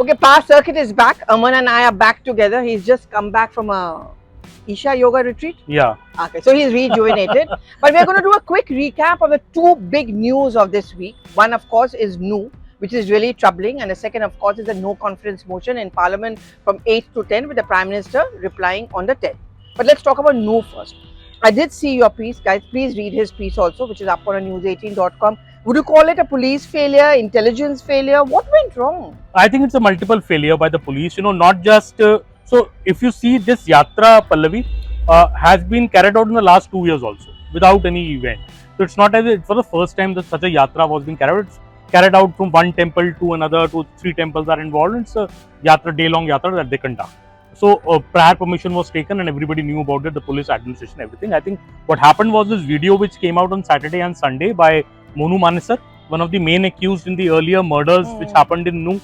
Okay, Past Circuit is back. Aman and I are back together. He's just come back from a Isha yoga retreat. Yeah. Okay, so he's rejuvenated. But we're going to do a quick recap of the two big news of this week. One, of course, is new, which is really troubling. And the second, of course, is the no confidence motion in Parliament from 8 to 10 with the Prime Minister replying on the 10th. But let's talk about new first. I did see your piece, guys. Please read his piece also, which is up on news18.com. Would you call it a police failure, intelligence failure? What went wrong? I think it's a multiple failure by the police, not just, so if you see this Yatra, Pallavi, has been carried out in the last 2 years also, without any event. So it's not as if for the first time that such a Yatra was being carried out. It's carried out from one temple to another, 2-3 temples are involved. It's a Yatra, day-long Yatra that they conduct. So prior permission was taken and everybody knew about it, the police administration, everything. I think what happened was this video which came out on Saturday and Sunday by Monu Manesar, one of the main accused in the earlier murders which happened in Nu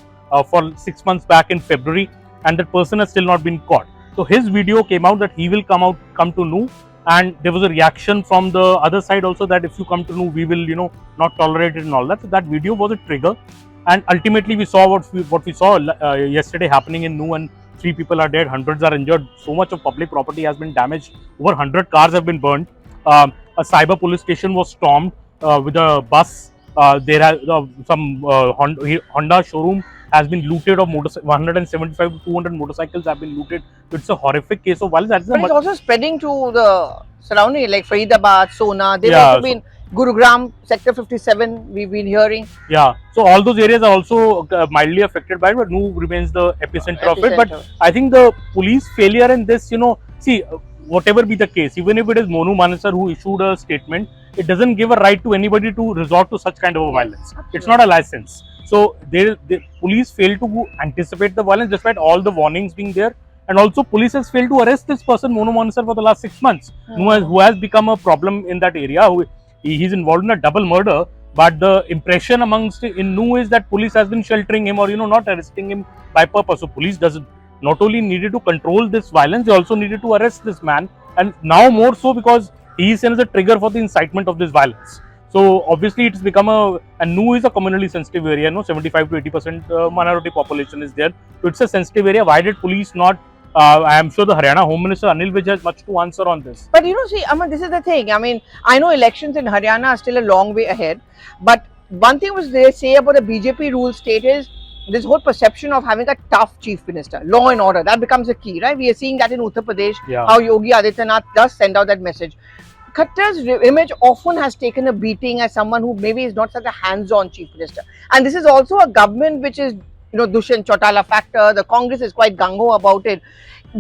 for 6 months back in February, and that person has still not been caught. So his video came out that he will come to Nu, and there was a reaction from the other side also that if you come to Nu, we will not tolerate it and all that. So that video was a trigger, and ultimately we saw what we saw yesterday happening in Nu, and 3 people are dead, hundreds are injured. So much of public property has been damaged. Over 100 cars have been burnt. A cyber police station was stormed with a bus. There has some Honda showroom has been looted of 175 to 200 motorcycles have been looted. So it's a horrific case of violence. But it's also spreading to the surrounding, like Faridabad, Sona. They've also been Gurugram, Sector 57. We've been hearing. Yeah, so all those areas are also mildly affected by it, but Nu remains the epicenter of it. But I think the police failure in this, see, whatever be the case, even if it is Monu Manesar who issued a statement, it doesn't give a right to anybody to resort to such kind of a violence. It's not a license. So the police failed to anticipate the violence despite all the warnings being there. And also police has failed to arrest this person, Monu Manesar, for the last 6 months, who has become a problem in that area. He's involved in a double murder. But the impression amongst in Nu is that police has been sheltering him or not arresting him by purpose. So police not only needed to control this violence, they also needed to arrest this man, and now more so because he is seen as a trigger for the incitement of this violence. So obviously it's become and Nu is a communally sensitive area, 75 to 80% minority population is there. So it's a sensitive area. Why did police not? I am sure the Haryana Home Minister Anil Vij has much to answer on this. But see, Aman, this is the thing. I mean, I know elections in Haryana are still a long way ahead, but one thing which they say about the BJP rule state is this whole perception of having a tough chief minister, law and order, that becomes a key, right? We are seeing that in Uttar Pradesh, how Yogi Adityanath does send out that message. Khattar's image often has taken a beating as someone who maybe is not such a hands-on chief minister. And this is also a government which is, Dushyant Chautala factor. The Congress is quite gung-ho about it.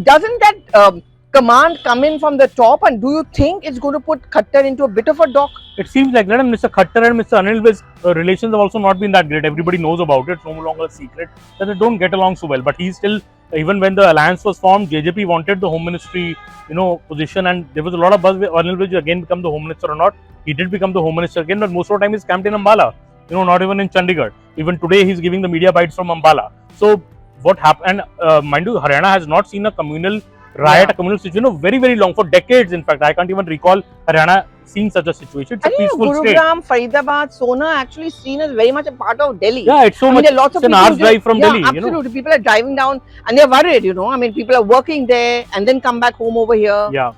Doesn't that command come in from the top, and do you think it's going to put Khattar into a bit of a dock? It seems like that, and Mr. Khattar and Mr. Anil Vij's relations have also not been that great. Everybody knows about it. It's no longer a secret that they don't get along so well. But he's still, even when the alliance was formed, JJP wanted the home ministry, position, and there was a lot of buzz. Anil Vij again become the home minister or not. He did become the home minister again, but most of the time he's camped in Ambala. Not even in Chandigarh. Even today he's giving the media bites from Ambala. So what happened? And mind you, Haryana has not seen a communal riot, a communal situation, very, very long, for decades. In fact, I can't even recall Haryana seeing such a situation. It's a peaceful state. Gurugram, Faridabad, Sona actually seen as very much a part of Delhi. Yeah, it's so much. There are lots of an hour's drive from Delhi. Absolutely. People are driving down and they're worried. I mean, people are working there and then come back home over here. Yeah.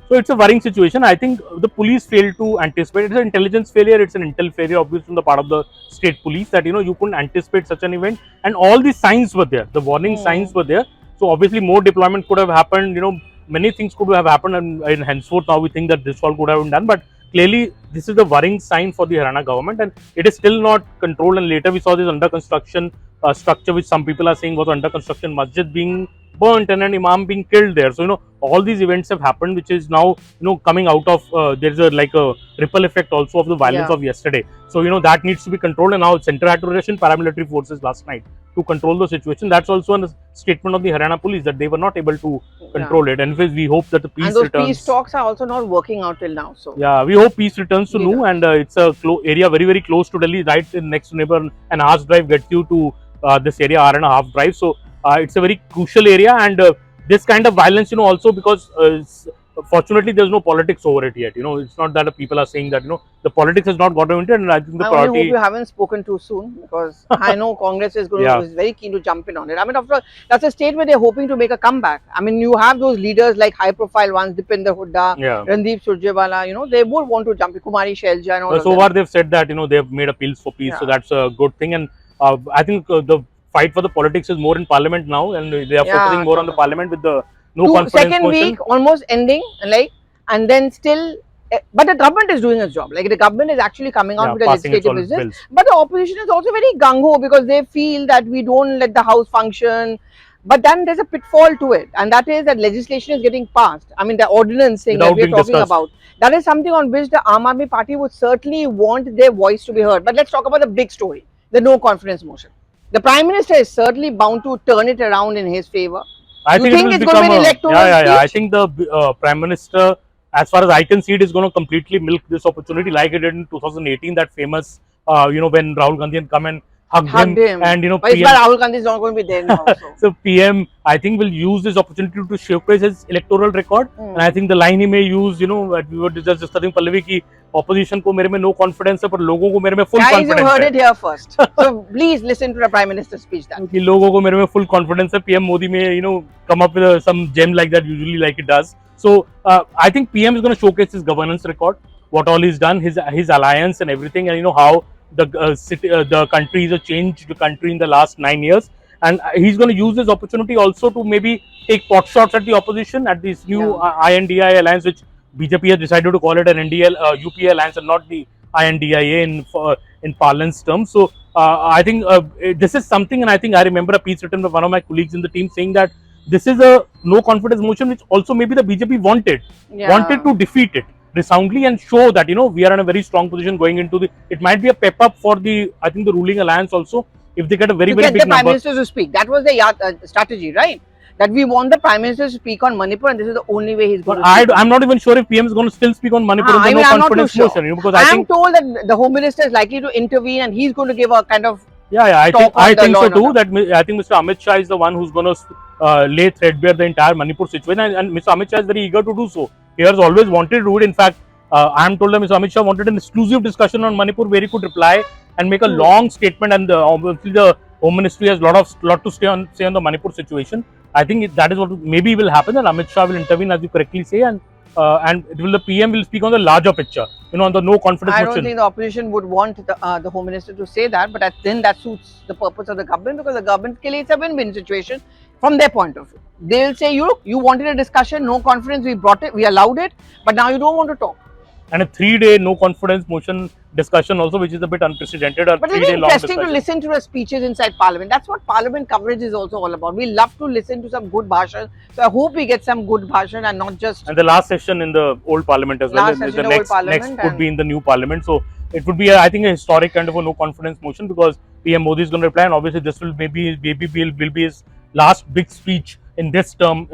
So it's a worrying situation. I think the police failed to anticipate. It's an intelligence failure. It's an intel failure, obviously, on the part of the state police that you couldn't anticipate such an event, and all the signs were there. The warning signs were there. So obviously, more deployment could have happened. Many things could have happened, and henceforth now we think that this all could have been done. But clearly, this is the worrying sign for the Haryana government, and it is still not controlled. And later we saw this under construction structure, which some people are saying was under construction masjid being burnt and an imam being killed there. So all these events have happened, which is now coming out of there's a ripple effect also of the violence of yesterday. So that needs to be controlled, and now center had to ration paramilitary forces last night to control the situation. That's also a statement of the Haryana police that they were not able to control it, and we hope that the peace returns. And those peace talks are also not working out till now. So yeah, we hope peace returns to Nu, and it's a area very, very close to Delhi, right in next neighbor. An hour's drive gets you to this area, hour and a half drive. So it's a very crucial area, and this kind of violence, also because fortunately there's no politics over it yet. It's not that the people are saying that the politics has not gotten into it, and I think the I only hope priority. you haven't spoken too soon, because I know Congress is going to, Yeah. is very keen to jump in on it. I mean, after all, that's a state where they're hoping to make a comeback. I mean, you have those leaders like high-profile ones, Dipinder Hooda, Yeah. Randeep Surjewala. They would want to jump in. Kumari Shelja and all of So them. far they've said that they've made appeals for peace, so Yeah. that's a good thing. And I think the fight for the politics is more in Parliament now, and they are focusing Yeah, more on the totally. Parliament with the no confidence Second motion. week almost ending, like, and then still, but the government is doing its job. Like, the government is actually coming out Yeah, with a passing its legislative all business, bills. but the opposition is also very gung ho, because they feel that we don't let the house function. But then there's a pitfall to it, and that is that legislation is getting passed. I mean, the ordinance thing that Without we're being talking discussed. about, that is something on which the Aam Aadmi Party would certainly want their voice to be heard. But let's talk about the big story, the no confidence motion. The Prime Minister is certainly bound to turn it around in his favor. I You think it think will it's going to become be an a, electoral yeah. I speech? think the Prime Minister, as far as I can see it, is going to completely milk this opportunity like it did in 2018. That famous, when Rahul Gandhi had come and hugged Hugged him, him. and But it's PM. why Rahul Gandhi is not going to be there now. So. So PM, I think, will use this opportunity to showcase his electoral record, and I think the line he may use, that we were just discussing, Pallavi, ki opposition को मेरे में no confidence है, पर लोगों को मेरे में full Guys, you confidence heard है. it here first. So please listen to the Prime Minister's speech. That कि लोगों को मेरे में full confidence है. PM Modi may come up with some gem like that, usually like it does. So I think PM is going to showcase his governance record, what all he's done, his alliance and everything, and how the country is a changed country in the last 9 years, and he's going to use this opportunity also to maybe take pot shots at the opposition, at this new INDI alliance, which BJP has decided to call it an NDL UPA alliance and not the INDIA in parlance terms. So I think this is something, and I think I remember a piece written by one of my colleagues in the team saying that this is a no confidence motion, which also maybe the BJP wanted to defeat it resoundly and show that we are in a very strong position going into the. It might be a pep up for I think the ruling alliance also, if they get a very to very get big the Prime number. Minister to speak. That was the strategy, right? That we want the Prime Minister to speak on Manipur, and this is the only way he's going to speak. I'm not even sure if PM is going to still speak on Manipur in the no confidence motion, because I think told that the Home Minister is likely to intervene, and he's going to give a kind of I think so too. order. That I think Mr. Amit Shah is the one who's going to lay threadbare the entire Manipur situation, and Mr. Amit Shah is very eager to do so. He has always wanted to do it. In fact, I am told that Mr. Amit Shah wanted an exclusive discussion on Manipur where he could reply and make a long statement, and obviously the Home Ministry has lot to say on the Manipur situation. I think that is what maybe will happen, and Amit Shah will intervene, as you correctly say, and the PM will speak on the larger picture, on the no confidence motion. I don't think the opposition would want the Home Minister to say that, but then that suits the purpose of the government, because the government ke liye it's a win-win situation from their point of view. They'll say, you wanted a discussion, no confidence, we brought it, we allowed it, but now you don't want to talk. And a 3-day no confidence motion discussion also, which is a bit unprecedented. But it's interesting to listen to the speeches inside Parliament. That's what Parliament coverage is also all about. We love to listen to some good bhashan. So I hope we get some good bhashan and not just. And the last session in the old Parliament as well. The next could be in the new Parliament. So it would be, I think, a historic kind of a no confidence motion, because PM Modi is going to reply, and obviously this will maybe will be his last big speech in this term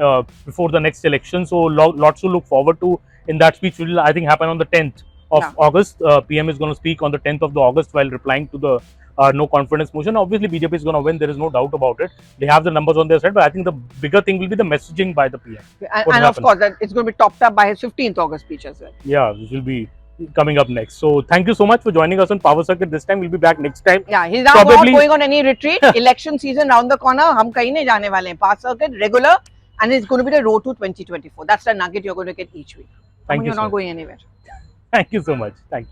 before the next election. So lots to look forward to in that speech, which will, I think, happen on the 10th of August. PM is going to speak on the 10th of the August while replying to the no confidence motion. Obviously, BJP is going to win. There is no doubt about it. They have the numbers on their side, but I think the bigger thing will be the messaging by the PM. And of course, that it's going to be topped up by his 15th August speech as well. Yeah, which will be coming up next. So thank you so much for joining us on Power Circuit this time. We'll be back next time. Yeah, he's now not going on any retreat. Election season round the corner. हम कहीं नहीं जाने वाले हैं. Power Circuit regular, and it's going to be the road to 2024. That's the nugget you're going to get each week. Thank you. You're not going anywhere. Thank you so much. Thank you.